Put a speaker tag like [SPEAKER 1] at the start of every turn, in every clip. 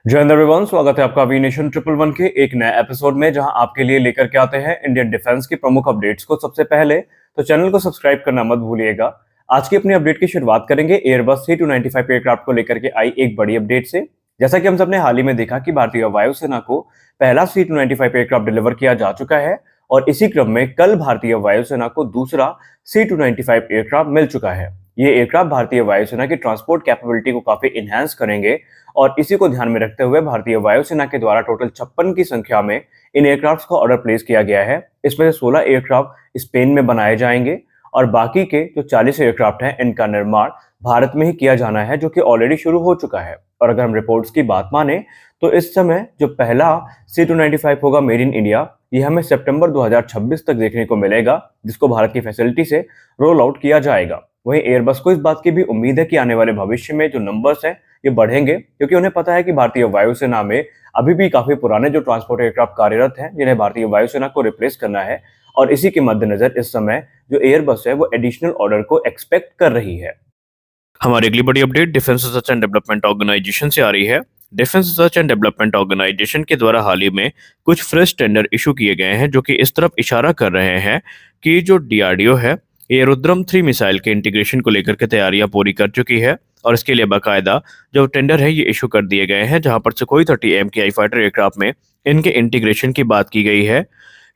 [SPEAKER 1] जय हिंद एवरीवन, स्वागत है आपका वी नेशन 111 के एक नए एपिसोड में, जहां आपके लिए लेकर के आते हैं इंडियन डिफेंस की प्रमुख अपडेट्स को। सबसे पहले तो चैनल को सब्सक्राइब करना मत भूलिएगा। आज की अपनी अपडेट की शुरुआत करेंगे एयरबस C295 एयरक्राफ्ट को लेकर के आई एक बड़ी अपडेट से। जैसा कि हम सबने हाल ही में देखा कि भारतीय वायुसेना को पहला C295 एयरक्राफ्ट डिलीवर किया जा चुका है और इसी क्रम में कल भारतीय वायुसेना को दूसरा C295 एयरक्राफ्ट मिल चुका है। ये एयरक्राफ्ट भारतीय वायुसेना की ट्रांसपोर्ट कैपेबिलिटी को काफी इनहैंस करेंगे और इसी को ध्यान में रखते हुए भारतीय वायुसेना के द्वारा टोटल 56 की संख्या में इन एयरक्राफ्ट का ऑर्डर प्लेस किया गया है। इसमें से 16 एयरक्राफ्ट स्पेन में बनाए जाएंगे और बाकी के जो 40 एयरक्राफ्ट हैं इनका निर्माण भारत में ही किया जाना है, जो कि ऑलरेडी शुरू हो चुका है। और अगर हम रिपोर्ट्स की बात माने तो इस समय जो पहला C295 होगा मेड इन इंडिया, ये हमें सितंबर 2026 तक देखने को मिलेगा, जिसको भारत की फैसिलिटी से रोल आउट किया जाएगा। वहीं एयरबस को इस बात की भी उम्मीद है कि आने वाले भविष्य में जो नंबर्स हैं ये बढ़ेंगे, क्योंकि उन्हें पता है कि भारतीय वायुसेना में अभी भी काफी पुराने जो ट्रांसपोर्ट एयरक्राफ्ट कार्यरत हैं, जिन्हें भारतीय वायुसेना को रिप्लेस करना है। और इसी के मद्देनजर इस समय जो एयरबस है वो एडिशनल ऑर्डर को एक्सपेक्ट कर रही है।
[SPEAKER 2] हमारी अगली बड़ी update Defence Research and Development Organisation से आ रही है। Defence Research and Development Organisation के द्वारा हाल ही में कुछ फ्रेश टेंडर इशू किए गए हैं, जो कि इस तरफ इशारा कर रहे हैं कि जो DRDO है ये रुद्रम 3 मिसाइल के इंटीग्रेशन को लेकर के तैयारियां पूरी कर चुकी है और इसके लिए बाकायदा जो टेंडर है ये इशू कर दिए गए हैं, जहां पर सुखोई 30 MKI फाइटर एयरक्राफ्ट में इनके इंटीग्रेशन की बात की गई है।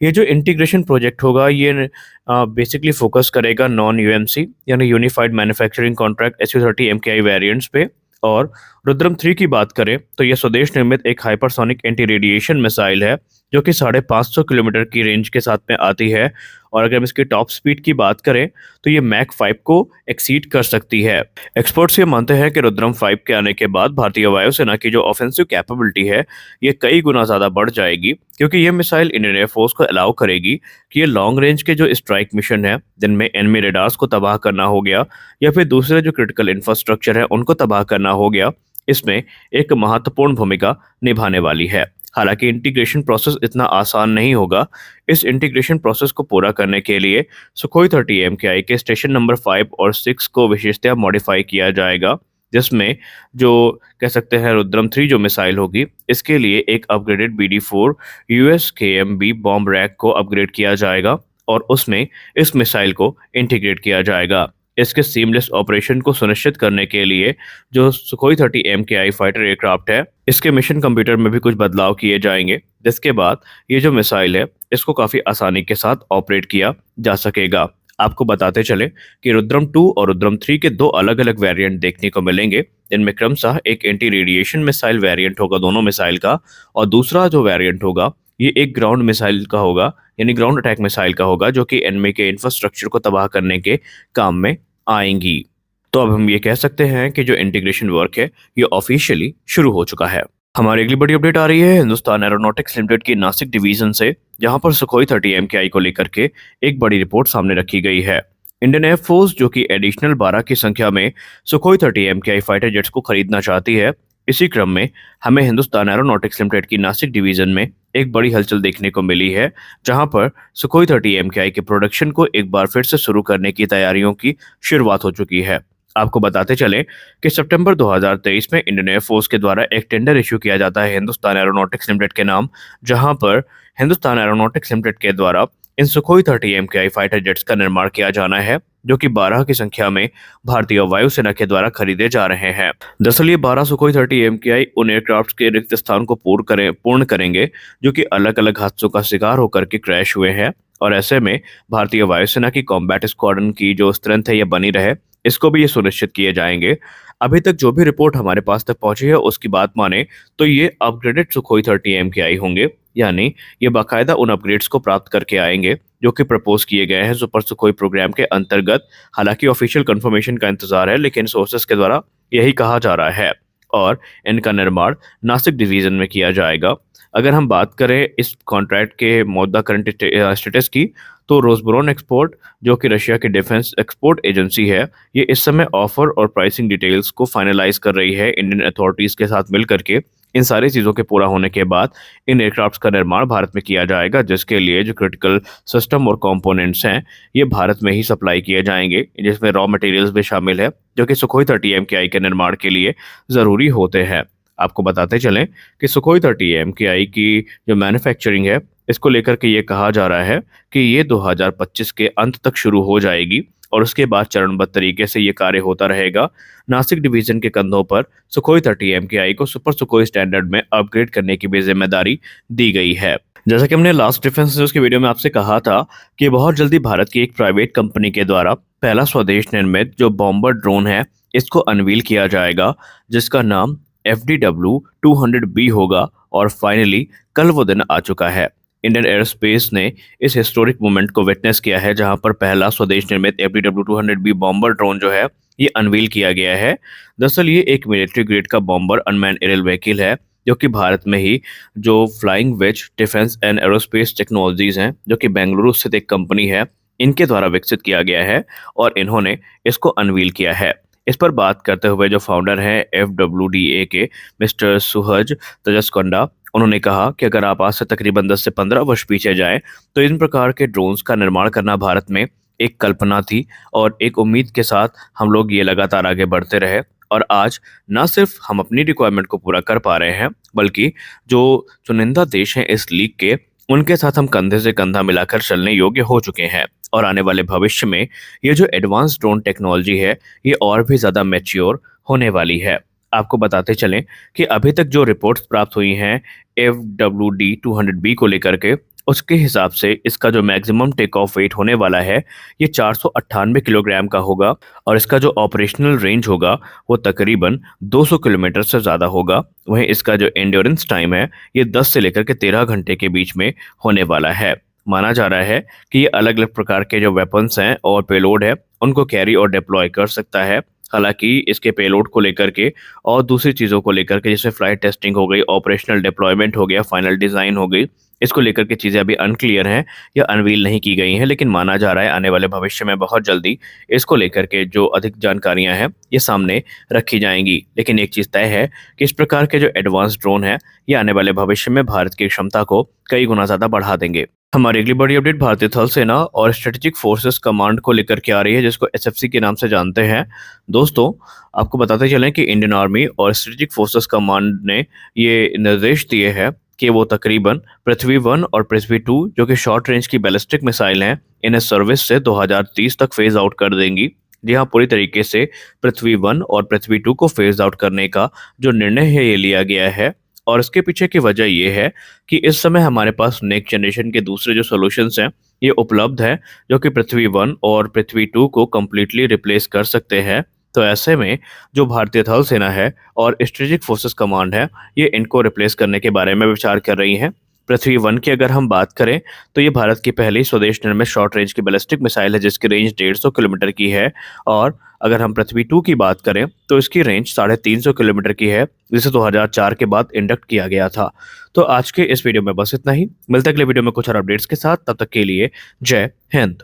[SPEAKER 2] ये जो इंटीग्रेशन प्रोजेक्ट होगा ये बेसिकली फोकस करेगा नॉन UMC यानी unified manufacturing contract SU-30 MKI variants पे। और रुद्रम 3 की बात करें तो यह स्वदेश निर्मित एक हाइपरसोनिक एंटी रेडिएशन मिसाइल है, जो कि 550 किलोमीटर की रेंज के साथ में आती है। और अगर हम इसकी टॉप स्पीड की बात करें तो ये मैक 5 को एक्सीड कर सकती है। एक्सपर्ट्स ये मानते हैं कि रुद्रम 5 के आने के बाद भारतीय वायुसेना की जो ऑफेंसिव कैपेबिलिटी है ये कई गुना ज़्यादा बढ़ जाएगी, क्योंकि ये मिसाइल इंडियन एयरफोर्स को अलाउ करेगी कि ये लॉन्ग रेंज के जो स्ट्राइक मिशन है, जिनमें एनिमी रेडार्स को तबाह करना हो गया या फिर दूसरे जो क्रिटिकल इंफ्रास्ट्रक्चर है उनको तबाह करना हो गया, इसमें एक महत्वपूर्ण भूमिका निभाने वाली है। हालांकि इंटीग्रेशन प्रोसेस इतना आसान नहीं होगा। इस इंटीग्रेशन प्रोसेस को पूरा करने के लिए सुखोई 30 MKI के स्टेशन नंबर 5 और 6 को विशेषतः मॉडिफाई किया जाएगा, जिसमें जो कह सकते हैं रुद्रम 3 जो मिसाइल होगी इसके लिए एक upgraded BD4 USKMB bomb rack को अपग्रेड किया जाएगा और उसमें इस मिसाइल को इंटीग्रेट किया जाएगा। इसके सीमलेस ऑपरेशन को सुनिश्चित करने के लिए जो सुखोई 30 MKI फाइटर एयरक्राफ्ट है इसके मिशन कंप्यूटर में भी कुछ बदलाव किए जाएंगे, जिसके बाद ये जो मिसाइल है इसको काफ़ी आसानी के साथ ऑपरेट किया जा सकेगा। आपको बताते चले कि रुद्रम 2 और रुद्रम 3 के 2 अलग अलग वेरिएंट देखने को मिलेंगे, जिनमें क्रमशः एक एंटी रेडिएशन मिसाइल वेरिएंट होगा दोनों मिसाइल का, और दूसरा जो वेरिएंट होगा ये एक ग्राउंड मिसाइल का होगा, यानी ग्राउंड अटैक मिसाइल का होगा, जो कि एनिमी के इंफ्रास्ट्रक्चर को तबाह करने के काम में आएंगी। तो अब हम ये कह सकते हैं कि जो इंटीग्रेशन वर्क है ये ऑफिशियली शुरू हो चुका है। हमारी अगली बड़ी अपडेट आ रही है हिंदुस्तान एरोनॉटिक्स लिमिटेड की नासिक डिवीजन से, जहां पर सुखोई 30 MKI को लेकर के एक बड़ी रिपोर्ट सामने रखी गई है। इंडियन एयरफोर्स जो कि एडिशनल 12 की संख्या में सुखोई 30 MKI फाइटर जेट्स को खरीदना चाहती है। इसी क्रम में हमें हिंदुस्तान एरोनॉटिक्स लिमिटेड की नासिक डिवीजन में एक बड़ी हलचल देखने को मिली है, जहां पर सुखोई 30 MKI के प्रोडक्शन को एक बार फिर से शुरू करने की तैयारियों की शुरुआत हो चुकी है। आपको बताते चलें कि सितंबर 2023 में इंडियन एयरफोर्स के द्वारा एक टेंडर इशू किया जाता है हिंदुस्तान एरोनॉटिक्स लिमिटेड के नाम, जहां पर हिंदुस्तान एरोनॉटिक्स लिमिटेड के द्वारा इन सुखोई 30 MKI फाइटर जेट्स का निर्माण किया जाना है, जो कि 12 की संख्या में भारतीय वायुसेना के द्वारा खरीदे जा रहे हैं। दरअसल ये 12 सुखोई 30 MKI उन एयरक्राफ्ट के रिक्त स्थान को पूर्ण करेंगे जो कि अलग अलग हादसों का शिकार होकर के क्रैश हुए हैं, और ऐसे में भारतीय वायुसेना की कॉम्बैट स्क्वाड्रन की जो स्ट्रेंथ है ये बनी रहे, इसको भी ये सुनिश्चित किए जाएंगे। अभी तक जो भी रिपोर्ट हमारे पास तक पहुंची है उसकी बात माने तो ये अपग्रेडेड सुखोई 30 MKI होंगे, यानी ये बाकायदा उन अपग्रेड्स को प्राप्त करके आएंगे जो कि प्रपोज किए गए हैं सुपर सुखोई प्रोग्राम के अंतर्गत। हालांकि ऑफिशियल कंफर्मेशन का इंतजार है, लेकिन सोर्सेस के द्वारा यही कहा जा रहा है और इनका निर्माण नासिक डिवीजन में किया जाएगा। अगर हम बात करें इस कॉन्ट्रैक्ट के मौजूदा करंट स्टेटस की, तो रोसबुरोन एक्सपोर्ट जो कि रशिया की डिफेंस एक्सपोर्ट एजेंसी है, ये इस समय ऑफर और प्राइसिंग डिटेल्स को फाइनलाइज कर रही है इंडियन अथॉरिटीज के साथ मिलकर के। इन सारी चीज़ों के पूरा होने के बाद इन एयरक्राफ्ट्स का निर्माण भारत में किया जाएगा, जिसके लिए जो क्रिटिकल सिस्टम और कंपोनेंट्स हैं ये भारत में ही सप्लाई किए जाएंगे, जिसमें रॉ मटेरियल्स भी शामिल है जो कि सुखोई 30 MKI के निर्माण के लिए ज़रूरी होते हैं। आपको बताते चलें कि सुखोई 30 MKI की जो मैन्युफैक्चरिंग है, इसको लेकर के ये कहा जा रहा है कि ये 2025 के अंत तक शुरू हो जाएगी और उसके बाद चरणबद्ध तरीके से ये कार्य होता रहेगा। नासिक डिवीजन के कंधों पर सुखोई 30 MKI को सुपर सुखोई स्टैंडर्ड में अपग्रेड करने की भी जिम्मेदारी दी गई है। जैसा कि हमने लास्ट डिफेंस न्यूज की वीडियो में आपसे कहा था कि बहुत जल्दी भारत की एक प्राइवेट कंपनी के द्वारा पहला स्वदेश निर्मित जो बॉम्बर ड्रोन है, इसको अनवील किया जाएगा, जिसका नाम FDW-200B होगा और फाइनली कल वो दिन आ चुका है। इंडियन एयरस्पेस ने इस हिस्टोरिक मोमेंट को विटनेस किया है, जहां पर पहला स्वदेश निर्मित FDW-200B बॉम्बर ड्रोन जो है ये अनवील किया गया है। दरअसल ये एक मिलिट्री ग्रेड का बॉम्बर अनमैन एरियल व्हीकल है, जो कि भारत में ही जो Flying Wedge Defence and Aerospace Technologies हैं, जो कि बेंगलुरु स्थित एक कंपनी है, इनके द्वारा विकसित किया गया है और इन्होंने इसको अनवील किया है। इस पर बात करते हुए जो फाउंडर हैं FWDA के मिस्टर सुहज तजस्कोंडा, उन्होंने कहा कि अगर आप आज से तकरीबन 10 से 15 वर्ष पीछे जाएं तो इन प्रकार के ड्रोन्स का निर्माण करना भारत में एक कल्पना थी और एक उम्मीद के साथ हम लोग ये लगातार आगे बढ़ते रहे और आज ना सिर्फ हम अपनी रिक्वायरमेंट को पूरा कर पा रहे हैं, बल्कि जो चुनिंदा देश हैं इस लीग के, उनके साथ हम कंधे से कंधा मिलाकर चलने योग्य हो चुके हैं और आने वाले भविष्य में ये जो एडवांस ड्रोन टेक्नोलॉजी है ये और भी ज़्यादा मैच्योर होने वाली है। आपको बताते चलें कि अभी तक जो रिपोर्ट्स प्राप्त हुई हैं FWD-200B को लेकर के, उसके हिसाब से इसका जो मैक्सिमम टेक ऑफ वेट होने वाला है ये 498 किलोग्राम का होगा और इसका जो ऑपरेशनल रेंज होगा वो तकरीबन 200 किलोमीटर से ज़्यादा होगा। वहीं इसका जो एंड्योरेंस टाइम है ये 10 से लेकर के 13 घंटे के बीच में होने वाला है। माना जा रहा है कि ये अलग अलग प्रकार के जो वेपन्स हैं और पेलोड है उनको कैरी और डिप्लॉय कर सकता है। हालांकि इसके पेलोड को लेकर के और दूसरी चीज़ों को लेकर के, जैसे फ्लाइट टेस्टिंग हो गई, ऑपरेशनल डिप्लॉयमेंट हो गया, फाइनल डिज़ाइन हो गई, इसको लेकर के चीज़ें अभी अनक्लियर हैं या अनवील नहीं की गई हैं, लेकिन माना जा रहा है आने वाले भविष्य में बहुत जल्दी इसको लेकर के जो अधिक जानकारियां हैं ये सामने रखी जाएंगी। लेकिन एक चीज़ तय है कि इस प्रकार के जो एडवांस ड्रोन है ये आने वाले भविष्य में भारत की क्षमता को कई गुना ज़्यादा बढ़ा देंगे। हमारी अगली बड़ी अपडेट भारतीय थल सेना और स्ट्रेटेजिक फोर्सेस कमांड को लेकर के आ रही है, जिसको SFC के नाम से जानते हैं। दोस्तों, आपको बताते चलें कि इंडियन आर्मी और स्ट्रेटेजिक फोर्सेस कमांड ने ये निर्देश दिए हैं कि वो तकरीबन पृथ्वी 1 और पृथ्वी 2 जो कि शॉर्ट रेंज की बैलिस्टिक मिसाइल हैं, इन्हें सर्विस से 2030 तक फेज आउट कर देंगी। जी हाँ, पूरी तरीके से पृथ्वी 1 और पृथ्वी 2 को फेज आउट करने का जो निर्णय है ये लिया गया है और इसके पीछे की वजह ये है कि इस समय हमारे पास नेक्स्ट जनरेशन के दूसरे जो सॉल्यूशंस हैं ये उपलब्ध है, जो कि पृथ्वी 1 और पृथ्वी 2 को कम्प्लीटली रिप्लेस कर सकते हैं। तो ऐसे में जो भारतीय थल सेना है और स्ट्रेटेजिक फोर्सेस कमांड है ये इनको रिप्लेस करने के बारे में विचार कर रही हैं। पृथ्वी 1 की अगर हम बात करें तो ये भारत की पहली स्वदेश निर्मित शॉर्ट रेंज की बैलिस्टिक मिसाइल है, जिसकी रेंज 150 किलोमीटर की है और अगर हम पृथ्वी 2 की बात करें तो इसकी रेंज 350 किलोमीटर की है, जिसे 2004 के बाद इंडक्ट किया गया था। तो आज के इस वीडियो में बस इतना ही। मिलते हैं अगले वीडियो में कुछ और अपडेट्स के साथ, तब तक के लिए जय हिंद।